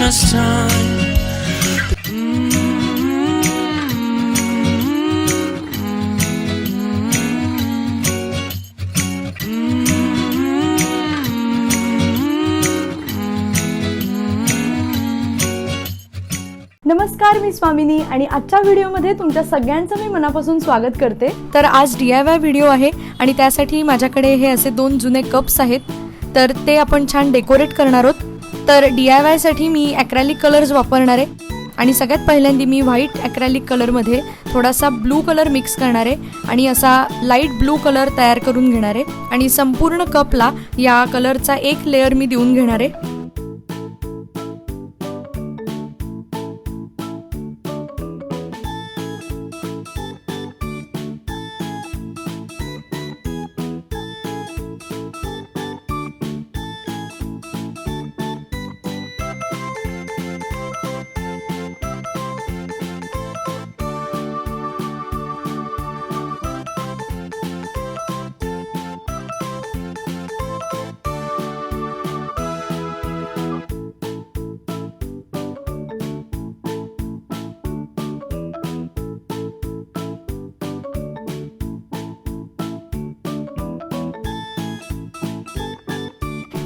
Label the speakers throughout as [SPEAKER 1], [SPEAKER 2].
[SPEAKER 1] us time.
[SPEAKER 2] नमस्कार, मी स्वामिनी आणि आजच्या व्हिडिओमध्ये तुमच्या सगळ्यांचं मी मनापासून स्वागत करते। तर आज DIY व्हिडिओ आहे आणि त्यासाठी माझ्याकडे हे असे 2 जुने कप्स आहेत, तर ते आपण छान डेकोरेट करणार आहोत। तर DIY साठी मी ॲक्रेलिक कलर्स वापरणार आहे आणि सगळ्यात पहिल्यांदा मी व्हाईट ॲक्रेलिक कलरमध्ये थोडासा ब्लू कलर मिक्स करणार आहे आणि असा लाईट ब्लू कलर तयार करून घेणार आहे आणि संपूर्ण कपला या कलरचा एक लेयर मी देऊन घेणार आहे।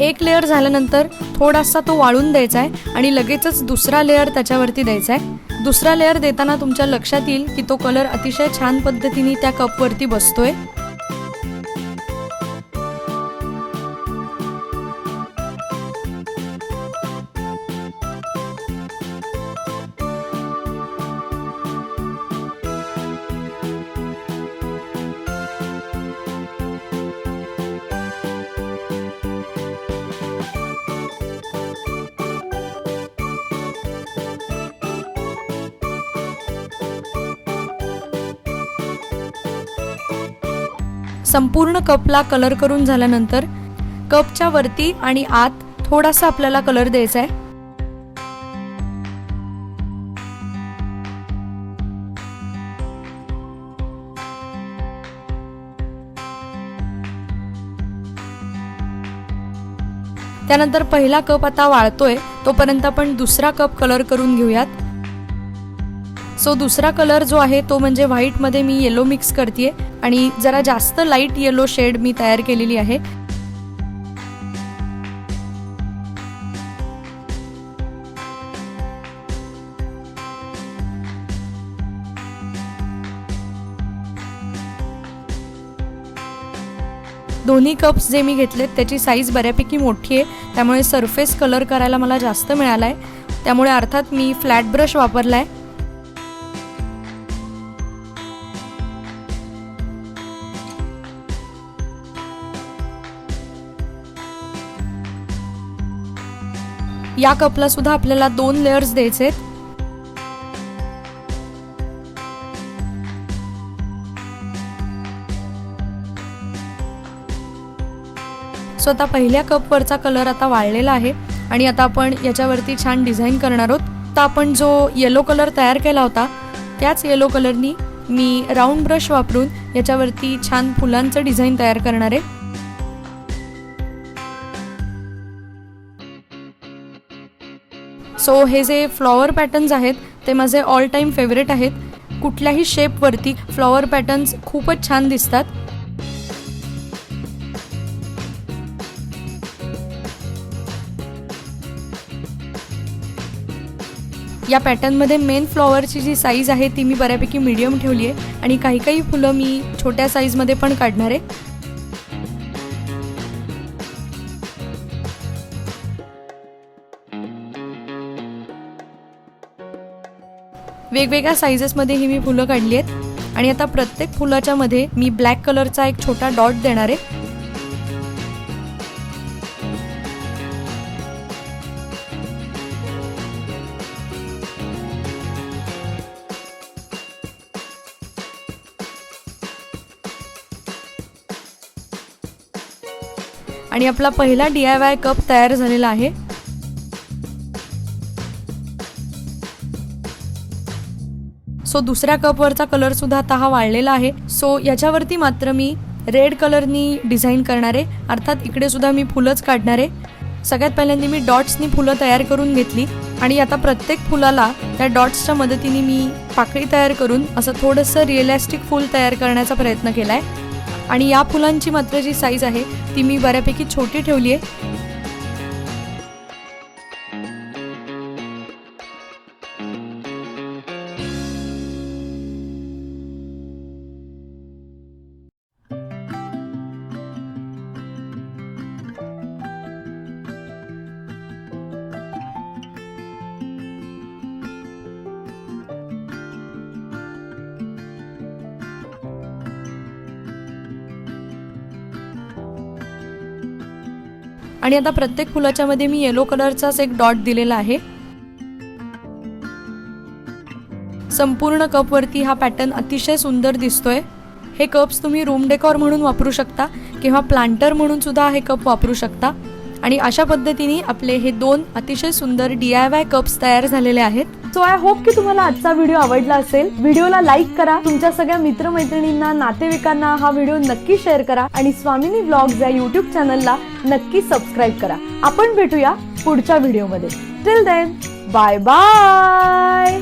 [SPEAKER 2] एक लेयर झाल्यानंतर थोडासा तो वाळून द्यायचा आहे आणि लगेचच दुसरा लेयर त्याच्यावरती द्यायचा आहे। दुसरा लेयर देताना तुमच्या लक्षात येईल की तो कलर अतिशय छान पद्धतीने त्या कपवरती बसतोय। संपूर्ण कपला कलर करून झाल्यानंतर कपच्या वरती आणि आत थोडासा आपल्याला कलर द्यायचा आहे। त्यानंतर पहिला कप आता वाळतोय, तोपर्यंत आपण दुसरा कप कलर करून घेऊयात। सो दुसरा कलर जो आहे तो म्हणजे व्हाईट मध्ये मी येलो मिक्स करतेय आणि जरा जास्त लाईट येलो शेड मी तयार केलेली आहे। दोन्ही कप्स जे मी घेतलेत त्याची साईज बऱ्यापैकी मोठी आहे, त्यामुळे सरफेस कलर करायला मला जास्त मिळालाय, त्यामुळे अर्थात मी फ्लॅट ब्रश वापरलाय। या कपला सुद्धा आपल्याला 2 लेयर्स द्यायचे आहेत। सो आता पहिल्या कप वरचा कलर आता वाळलेला आहे आणि आता आपण याच्यावरती छान डिझाईन करणार आहोत। तर आपण जो येलो कलर तयार केला होता त्याच येलो कलरनी मी राऊंड ब्रश वापरून याच्यावरती छान फुलांचं डिझाईन तयार करणार आहे। सो हे जे फ्लॉवर पॅटर्न्स आहेत ते माझे ऑल टाइम फेवरेट आहेत। कुठल्याही शेप वरती फ्लॉवर पॅटर्न्स खूपच छान दिसतात। या पॅटर्न मध्ये मेन फ्लॉवरची जी साईज आहे ती मी बऱ्यापैकी मीडियम ठेवली आहे आणि काही फुलं मी छोट्या साईज मध्ये पण काढणार आहे। वेगवेगळ्या साइजेस मध्ये ही मी फुलं काढली आहेत आणि आता प्रत्येक फुलाच्या मध्ये मी ब्लॅक कलरचा एक छोटा डॉट देणार आहे। आणि आपला पहिला DIY कप तयार झालेला आहे। सो दुसऱ्या कप वरचा कलर सुद्धा आता हा वाळलेला आहे। सो याच्यावरती मात्र मी रेड कलरनी डिझाइन करणार आहे, अर्थात इकडे सुद्धा मी फुलंच काढणार आहे। सगळ्यात पहिल्यांदा मी डॉट्सनी फुलं तयार करून घेतली आणि आता प्रत्येक फुलाला त्या डॉट्सच्या मदतीने मी पाकळी तयार करून असं थोडंसं रिअलिस्टिक फूल तयार करण्याचा प्रयत्न केलाय। आणि या फुलांची मात्र जी साईज आहे ती मी बऱ्यापैकी छोटी ठेवली आहे। आणि आता प्रत्येक फुलाच्या मध्ये मी येलो कलरचाच एक डॉट दिलेला आहे। संपूर्ण कप वरती हा पॅटर्न अतिशय सुंदर दिसतोय। हे कप्स तुम्ही रूम डेकोर म्हणून वापरू शकता किंवा प्लांटर म्हणून सुद्धा हे कप वापरू शकता। आणि अशा पद्धतीने आपले हे दोन अतिशय सुंदर DIY कप्स तयार झालेले आहेत। सो आय होप की तुम्हाला आजचा व्हिडिओ आवडला असेल। व्हिडिओला लाईक करा, तुमच्या सगळ्या मित्रमैत्रिणींना, नातेवाईकांना हा व्हिडिओ नक्की शेअर करा आणि स्वामिनी व्लॉग्स या YouTube चॅनलला नक्की सबस्क्राइब करा। आपण भेटूया पुढच्या व्हिडिओमध्ये। Till then bye bye.